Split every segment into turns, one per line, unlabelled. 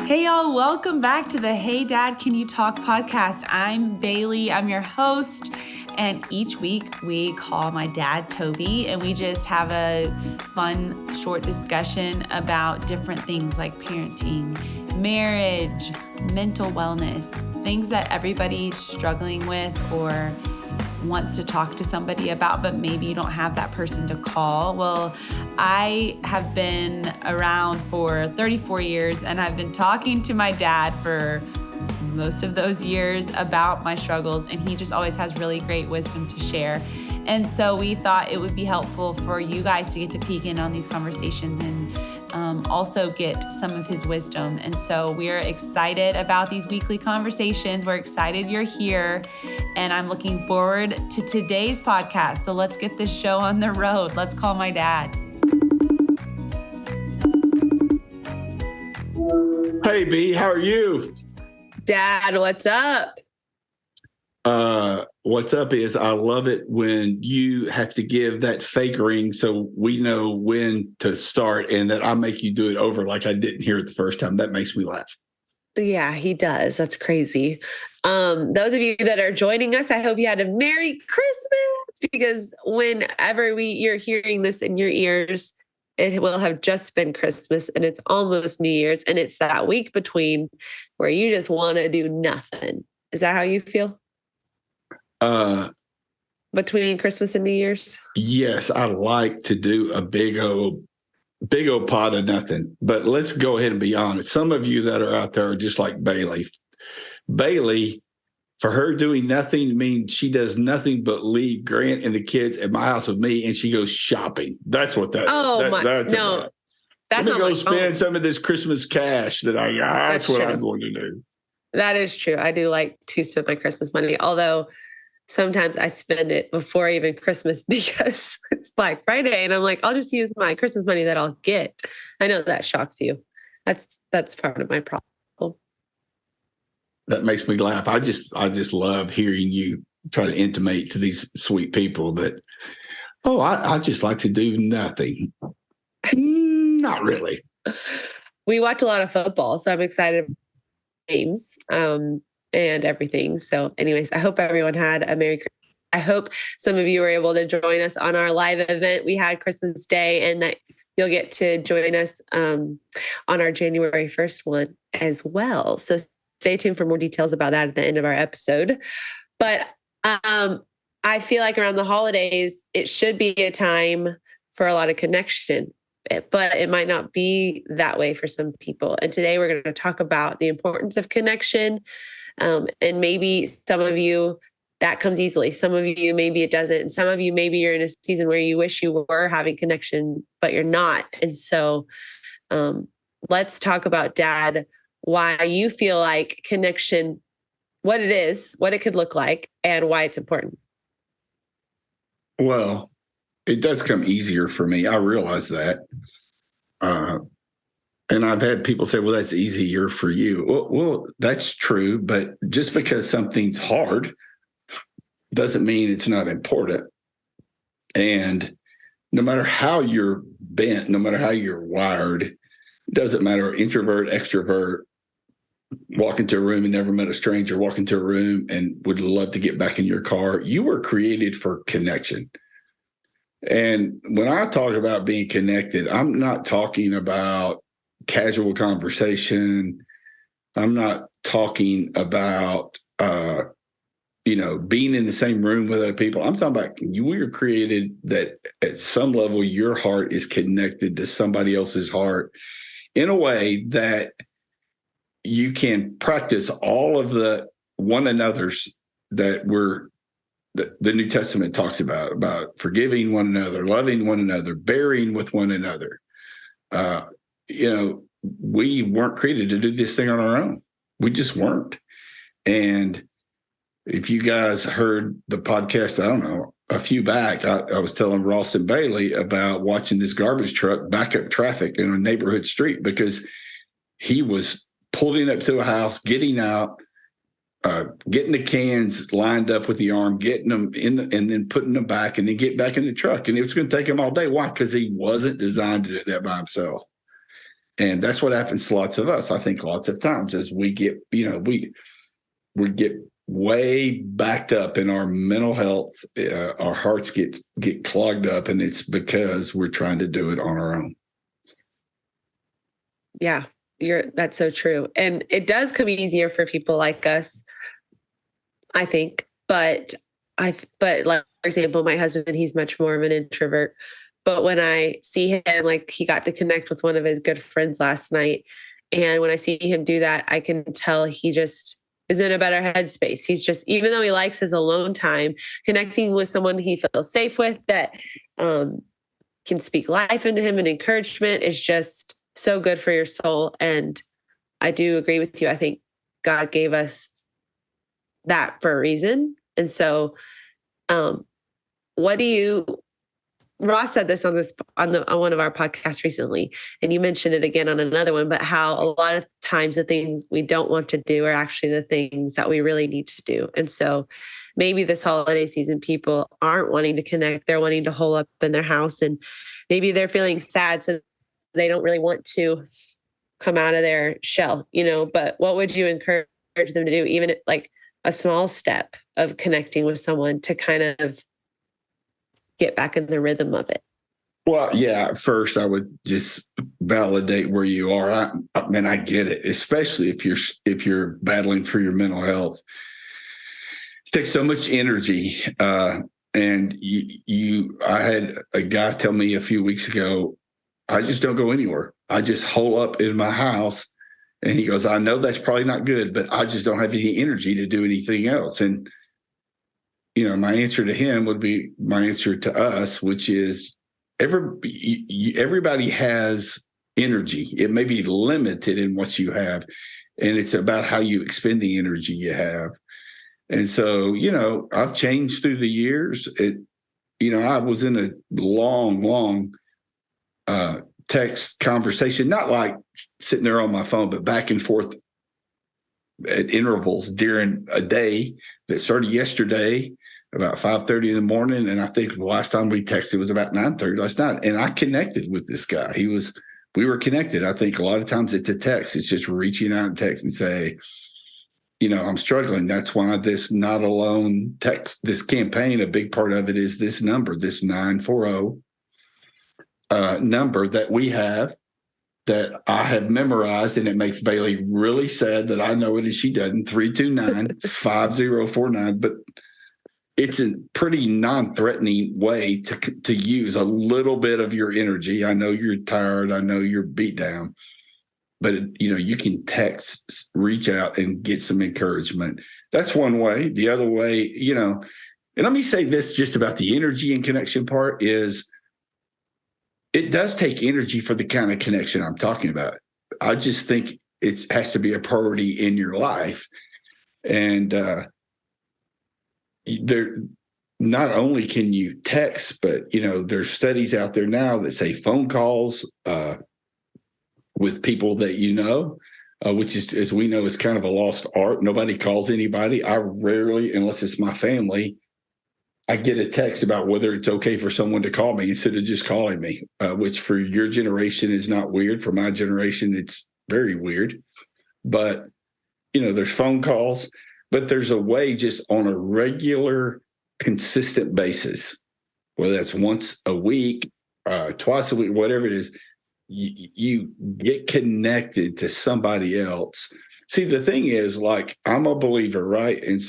Hey y'all, welcome back to the Hey Dad, Can You Talk podcast. I'm Bailey, I'm your host, and each week we call my dad Toby and we just have a fun short discussion about different things like parenting, marriage, mental wellness, things that everybody's struggling with or wants to talk to somebody about, but maybe you don't have that person to call. Well, I have been around for 34 years and I've been talking to my dad for most of those years about my struggles, and he just always has really great wisdom to share. And so we thought it would be helpful for you guys to get to peek in on these conversations and also get some of his wisdom. And so we're excited about these weekly conversations. We're excited you're here, and I'm looking forward to today's podcast. So let's get this show on the road. Let's call my dad.
Hey, B, how are you?
Dad, what's up?
What's up is I love it when you have to give that fake ring so we know when to start, and that I make you do it over like I didn't hear it the first time. That makes me laugh.
Yeah, he does. That's crazy. Those of you that are joining us, I hope you had a Merry Christmas, because whenever you're hearing this in your ears, it will have just been Christmas and it's almost New Year's, and it's that week between where you just want to do nothing. Is that how you feel? Between Christmas and New Year's? Yes,
I like to do a big old pot of nothing. But let's go ahead and be honest. Some of you that are out there are just like Bailey. Bailey, for her doing nothing means she does nothing but leave Grant and the kids at my house with me, and she goes shopping. That's what that is. That's
no.
About.
That's
Let me go spend some of this Christmas cash that I got. That's what I'm going to do.
That is true. I do like to spend my Christmas money, although sometimes I spend it before even Christmas because it's Black Friday, and I'm like, I'll just use my Christmas money that I'll get. I know that shocks you. That's part of my problem.
That makes me laugh. I just love hearing you try to intimate to these sweet people that, I just like to do nothing. Not really.
We watch a lot of football, so I'm excited about games and everything. So anyways, I hope everyone had a Merry Christmas. I hope some of you were able to join us on our live event we had Christmas Day, and that you'll get to join us on our January 1st one as well. So stay tuned for more details about that at the end of our episode. But I feel like around the holidays, it should be a time for a lot of connection, but it might not be that way for some people. And today we're going to talk about the importance of connection. And maybe some of you, that comes easily. Some of you, maybe it doesn't. And some of you, maybe you're in a season where you wish you were having connection, but you're not. And so let's talk about, Dad, why you feel like connection, what it is, what it could look like, and why it's important.
Well, it does come easier for me. I realize that. And I've had people say, well, that's easier for you. Well, that's true. But just because something's hard doesn't mean it's not important. And no matter how you're bent, no matter how you're wired, it doesn't matter, introvert, extrovert, walk into a room and never met a stranger, walk into a room and would love to get back in your car. You were created for connection. And when I talk about being connected, I'm not talking about casual conversation. I'm not talking about, being in the same room with other people. I'm talking about we were created that at some level, your heart is connected to somebody else's heart in a way that you can practice all of the one another's that the New Testament talks about forgiving one another, loving one another, bearing with one another. We weren't created to do this thing on our own. We just weren't. And if you guys heard the podcast, I don't know, a few back, I was telling Ross and Bailey about watching this garbage truck back up traffic in a neighborhood street because he was pulling up to a house, getting out, getting the cans lined up with the arm, getting them in and then putting them back, and then get back in the truck. And it was going to take him all day. Why? Because he wasn't designed to do that by himself. And that's what happens to lots of us. I think lots of times as we get, we get way backed up in our mental health. Our hearts get clogged up, and it's because we're trying to do it on our own.
Yeah, that's so true. And it does come easier for people like us, I think. But like, for example, my husband, he's much more of an introvert. But when I see him, like he got to connect with one of his good friends last night. And when I see him do that, I can tell he just is in a better headspace. He's just, even though he likes his alone time, connecting with someone he feels safe with that can speak life into him and encouragement is just so good for your soul. And I do agree with you. I think God gave us that for a reason. And so Ross said this on one of our podcasts recently, and you mentioned it again on another one, but how a lot of times the things we don't want to do are actually the things that we really need to do. And so maybe this holiday season, people aren't wanting to connect. They're wanting to hole up in their house, and maybe they're feeling sad, so they don't really want to come out of their shell, but what would you encourage them to do? Even like a small step of connecting with someone to kind of get back in the rhythm of it.
Well, yeah, first I would just validate where you are. I get it, especially if you're battling for your mental health. It takes so much energy. And I had a guy tell me a few weeks ago, I just don't go anywhere. I just hole up in my house. And he goes, I know that's probably not good, but I just don't have any energy to do anything else. And my answer to him would be my answer to us, which is everybody has energy. It may be limited in what you have, and it's about how you expend the energy you have. And so, I've changed through the years. I was in a long text conversation, not like sitting there on my phone, but back and forth at intervals during a day that started yesterday about 5:30 in the morning. And I think the last time we texted was about 9:30 last night. And I connected with this guy. We were connected. I think a lot of times it's a text. It's just reaching out and text and say, I'm struggling. That's why this Not Alone text, this campaign, a big part of it is this number, this 940 number that we have, that I have memorized, and it makes Bailey really sad that I know it and she doesn't. 329-5049. But it's a pretty non-threatening way to use a little bit of your energy. I know you're tired. I know you're beat down, but you can text, reach out, and get some encouragement. That's one way. The other way, and let me say this just about the energy and connection part is, it does take energy for the kind of connection I'm talking about. I just think it has to be a priority in your life. And there, not only can you text, but there's studies out there now that say phone calls with people that which is, as we know, is kind of a lost art. Nobody calls anybody. I rarely, unless it's my family, I get a text about whether it's okay for someone to call me instead of just calling me, which for your generation is not weird. For my generation, it's very weird. But, there's phone calls, but there's a way just on a regular, consistent basis, whether that's once a week, twice a week, whatever it is, you get connected to somebody else. See, the thing is, like, I'm a believer, right? And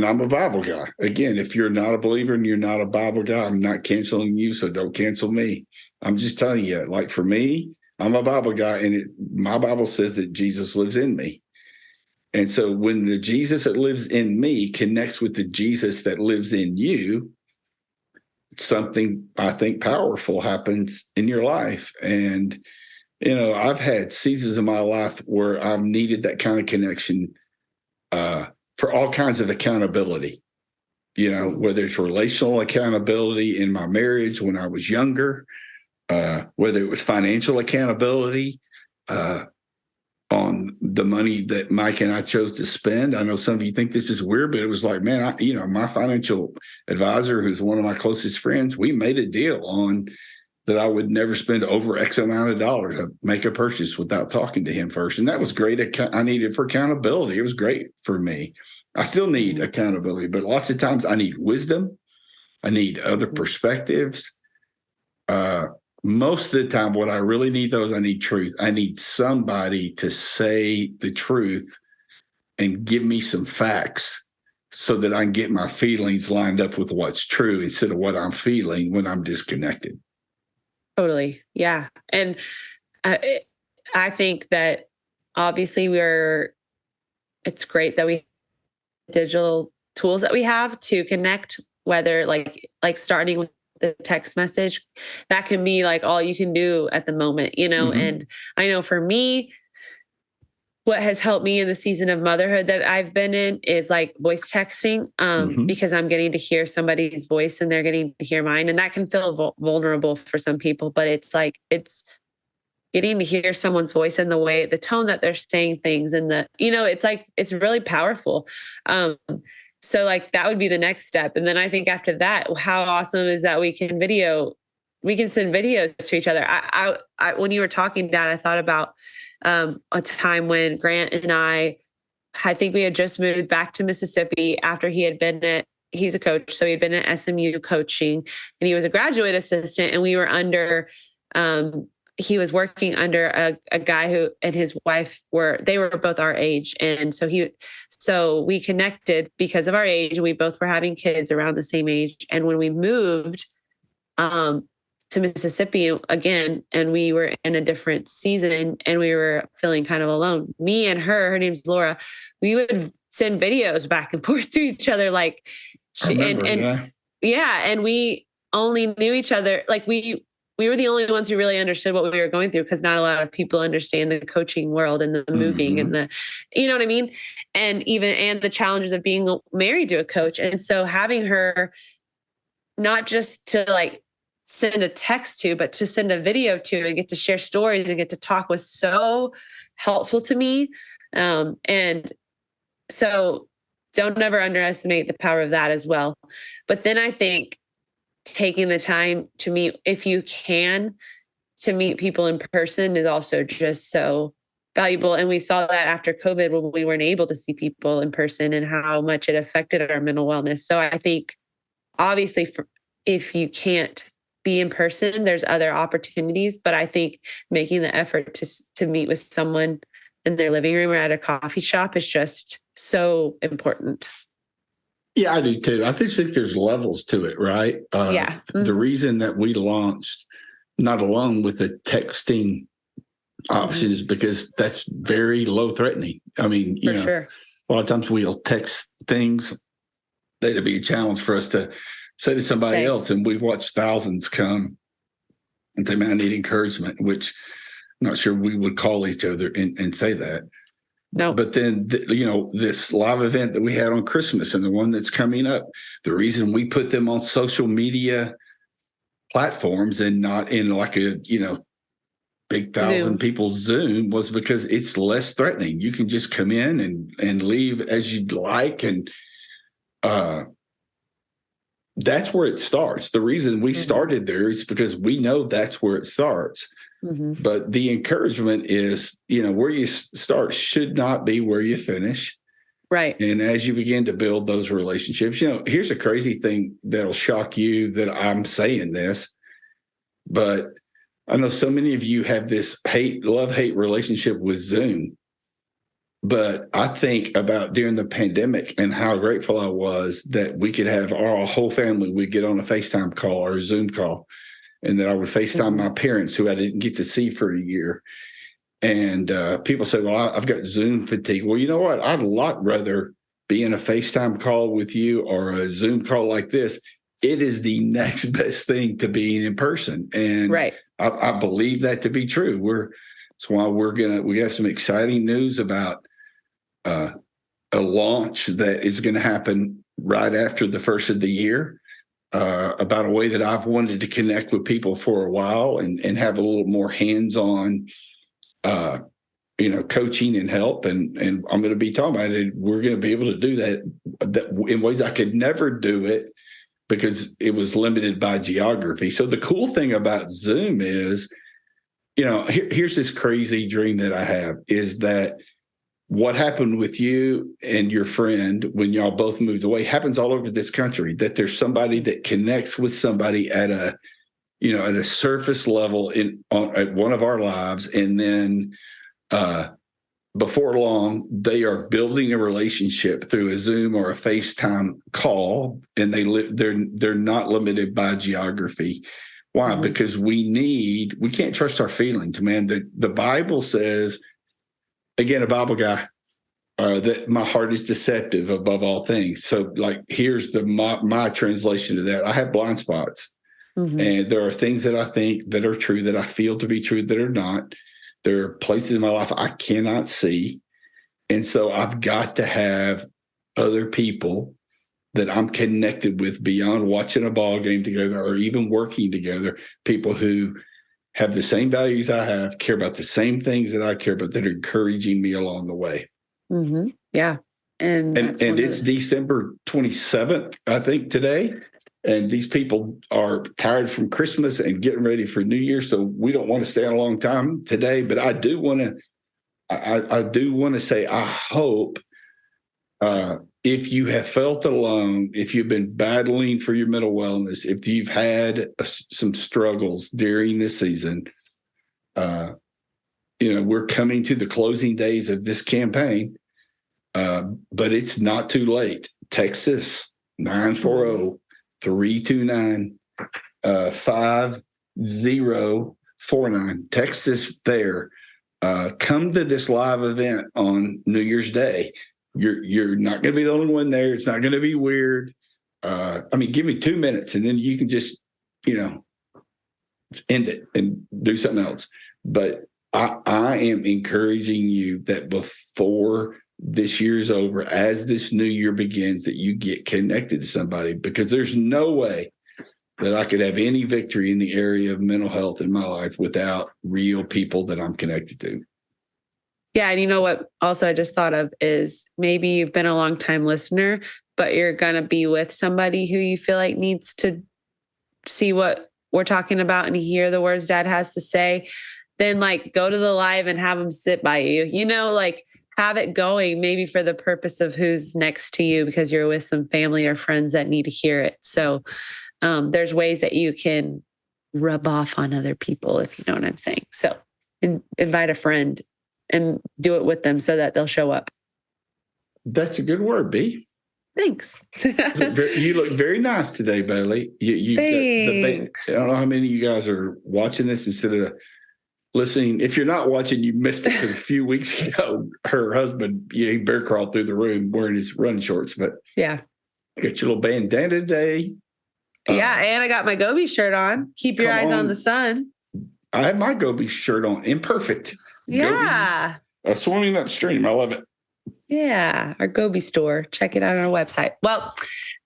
I'm a Bible guy. Again, if you're not a believer and you're not a Bible guy, I'm not canceling you, so don't cancel me. I'm just telling you, like, for me, I'm a Bible guy, and my Bible says that Jesus lives in me. And so when the Jesus that lives in me connects with the Jesus that lives in you, something I think powerful happens in your life. And, I've had seasons of my life where I've needed that kind of connection for all kinds of accountability, whether it's relational accountability in my marriage when I was younger, whether it was financial accountability on the money that Mike and I chose to spend. I know some of you think this is weird, but it was like, man, my financial advisor, who's one of my closest friends, we made a deal on that I would never spend over X amount of dollars to make a purchase without talking to him first. And that was great. I needed for accountability. It was great for me. I still need accountability, but lots of times I need wisdom. I need other perspectives. Most of the time, what I really need, though, is I need truth. I need somebody to say the truth and give me some facts so that I can get my feelings lined up with what's true instead of what I'm feeling when I'm disconnected.
Totally. Yeah. And I think that obviously it's great that we have digital tools that we have to connect, whether like starting with the text message, that can be like all you can do at the moment, and I know for me, what has helped me in the season of motherhood that I've been in is like voice texting, because I'm getting to hear somebody's voice and they're getting to hear mine. And that can feel vulnerable for some people, but it's getting to hear someone's voice and the tone that they're saying things and it's really powerful. So like that would be the next step. And then I think after that, how awesome is that we can send videos to each other. I when you were talking, Dad, I thought about a time when Grant and I think we had just moved back to Mississippi after he's a coach. So he'd been at SMU coaching and he was a graduate assistant, and we were he was working under a guy who and his wife were both our age. And so we connected because of our age, and we both were having kids around the same age. And when we moved to Mississippi again, and we were in a different season and we were feeling kind of alone, me and her name's Laura, we would send videos back and forth to each other. Like and we only knew each other. Like we were the only ones who really understood what we were going through, because not a lot of people understand the coaching world and the moving and the, you know what I mean? And the challenges of being married to a coach. And so having her not just to like send a text to, but to send a video to and get to share stories and get to talk was so helpful to me. And so don't ever underestimate the power of that as well. But then I think taking the time to meet, if you can, to meet people in person is also just so valuable. And we saw that after COVID when we weren't able to see people in person and how much it affected our mental wellness. So I think obviously if you can't be in person, there's other opportunities, but I think making the effort to meet with someone in their living room or at a coffee shop is just so important.
Yeah, I do too. I just think there's levels to it, right? The reason that we launched not alone with the texting option is because that's very low threatening. I mean, sure. A lot of times we'll text things that'd be a challenge for us to say to somebody else, and we've watched thousands come and say, man, I need encouragement, which I'm not sure we would call each other and say that. No. But then, this live event that we had on Christmas and the one that's coming up, the reason we put them on social media platforms and not in like a, big 1,000 people Zoom was because it's less threatening. You can just come in and leave as you'd like. And that's where it starts. The reason we started there is because we know that's where it starts. But the encouragement is, where you start should not be where you finish. Right. And as you begin to build those relationships, here's a crazy thing that'll shock you that I'm saying this, but I know so many of you have this love-hate relationship with Zoom. But I think about during the pandemic and how grateful I was that we could have our whole family, we'd get on a FaceTime call or a Zoom call, and that I would FaceTime my parents who I didn't get to see for a year. And people say, well, I've got Zoom fatigue. Well, you know what? I'd a lot rather be in a FaceTime call with you or a Zoom call like this. It is the next best thing to being in person. And I believe that to be true. That's why we got some exciting news about a launch that is going to happen right after the first of the year. About a way that I've wanted to connect with people for a while and have a little more hands-on, coaching and help. And I'm going to be talking about it. We're going to be able to do that in ways I could never do it because it was limited by geography. So the cool thing about Zoom is, here's this crazy dream that I have, is that what happened with you and your friend when y'all both moved away happens all over this country, that there's somebody that connects with somebody at a surface level at one of our lives. And then before long, they are building a relationship through a Zoom or a FaceTime call, and they're not limited by geography. Why? Mm-hmm. Because we can't trust our feelings, man. The Bible says, again, a Bible guy, that my heart is deceptive above all things. So like, here's my translation of that. I have blind spots. Mm-hmm. And there are things that I think that are true, that I feel to be true, that are not. There are places in my life I cannot see. And so I've got to have other people that I'm connected with beyond watching a ball game together or even working together, people who have the same values I have, care about the same things that I care about, that are encouraging me along the way.
Mm-hmm. Yeah. And
it's December 27th, I think, today. And these people are tired from Christmas and getting ready for New Year. So we don't want to stay a long time today, but I do want to say, I hope, if you have felt alone, if you've been battling for your mental wellness, if you've had some struggles during this season, we're coming to the closing days of this campaign, but it's not too late. Texas, 940-329-5049. Texas there. Come to this live event on New Year's Day. You're not going to be the only one there. It's not going to be weird. Give me 2 minutes and then you can just, end it and do something else. But I am encouraging you that before this year's over, as this new year begins, that you get connected to somebody, because there's no way that I could have any victory in the area of mental health in my life without real people that I'm connected to.
Yeah. And you know what also I just thought of is, maybe you've been a long time listener, but you're going to be with somebody who you feel like needs to see what we're talking about and hear the words Dad has to say. Then go to the live and have them sit by you, have it going, maybe for the purpose of who's next to you, because you're with some family or friends that need to hear it. So there's ways that you can rub off on other people, if you know what I'm saying. So invite a friend and do it with them so that they'll show up.
That's a good word, B.
Thanks.
You look very nice today, Bailey.
Thanks.
I don't know how many of you guys are watching this instead of listening. If you're not watching, you missed it, because a few weeks ago, her husband, he bear crawled through the room wearing his running shorts. But
yeah,
got your little bandana today.
Yeah, and I got my Goby shirt on. Keep your eyes on the sun.
I have my Goby shirt on. Imperfect.
Yeah.
Goby, swimming upstream. I love it.
Yeah, our Goby store. Check it out on our website. Well,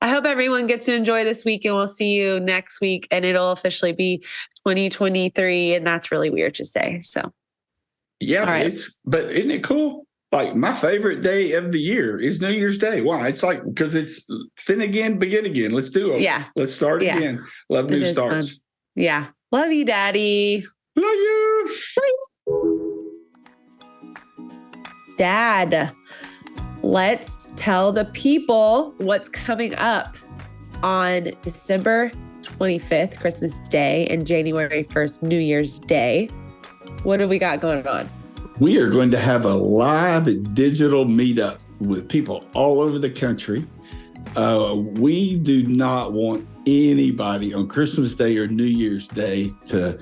I hope everyone gets to enjoy this week, and we'll see you next week, and it'll officially be 2023, and that's really weird to say. So,
yeah, right. But isn't it cool? Like, my favorite day of the year is New Year's Day. Why? It's because it's fin again, begin again. Let's do it.
Yeah.
Let's start again. Love new starts.
Fun. Yeah. Love you, Daddy.
Love you.
Dad, let's tell the people what's coming up on December 25th, Christmas Day, and January 1st, New Year's Day. What do we got going on?
We are going to have a live digital meetup with people all over the country. We do not want anybody on Christmas Day or New Year's Day to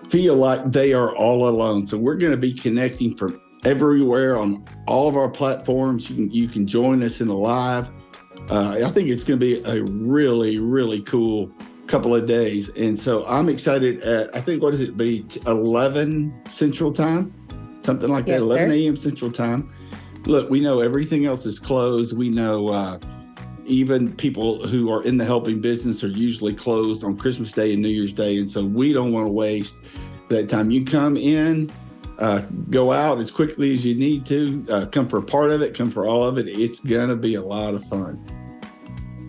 feel like they are all alone. So we're going to be connecting from everywhere on all of our platforms. You can join us in the live. I think it's going to be a really, really cool couple of days. And so I'm excited at, I think, what does it be, 11 Central Time? Something like that, 11 a.m. Central Time. Look, we know everything else is closed. We know even people who are in the helping business are usually closed on Christmas Day and New Year's Day. And so we don't want to waste that time. You come in, go out as quickly as you need to, come for a part of it, come for all of it. It's going to be a lot of fun.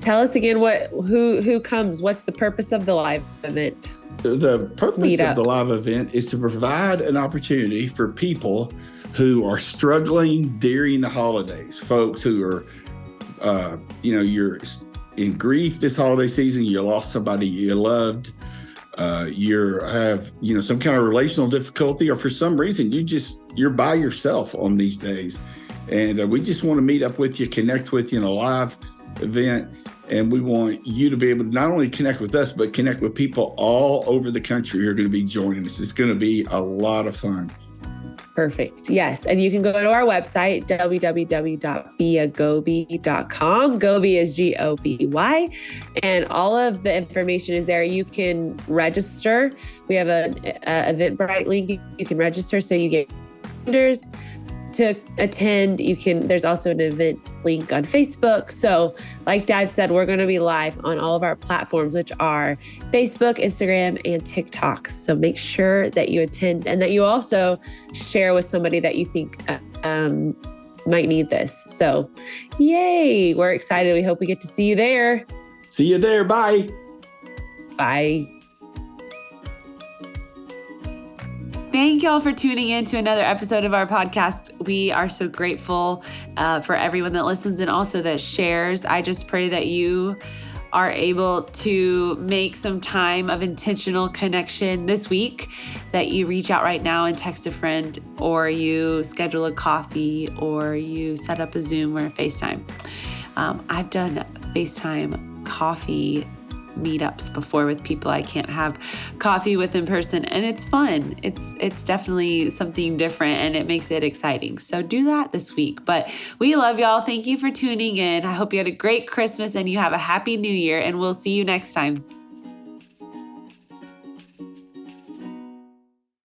Tell us again who comes. What's the purpose of the live event?
The purpose
Meetup.
of the live event is to provide an opportunity for people who are struggling during the holidays. Folks who are, you're in grief this holiday season. You lost somebody you loved. You have some kind of relational difficulty, or for some reason you're by yourself on these days, and we just want to meet up with you, connect with you in a live event, and we want you to be able to not only connect with us but connect with people all over the country who are going to be joining us. It's going to be a lot of fun.
Perfect. Yes. And you can go to our website, www.beagoby.com. Goby is Goby. And all of the information is there. You can register. We have an Eventbrite link. You can register so you get reminders to attend. There's also an event link on Facebook. So like Dad said, we're going to be live on all of our platforms, which are Facebook, Instagram, and TikTok. So make sure that you attend and that you also share with somebody that you think might need this. So yay, we're excited. We hope we get to see you there.
See you there. Bye.
Bye.
Thank y'all for tuning in to another episode of our podcast. We are so grateful for everyone that listens and also that shares. I just pray that you are able to make some time of intentional connection this week, that you reach out right now and text a friend, or you schedule a coffee, or you set up a Zoom or a FaceTime. I've done FaceTime coffee meetups before with people I can't have coffee with in person, and it's fun. It's definitely something different, and it makes it exciting. So do that this week. But we love y'all. Thank you for tuning in. I hope you had a great Christmas and you have a happy New Year, and we'll see you next time.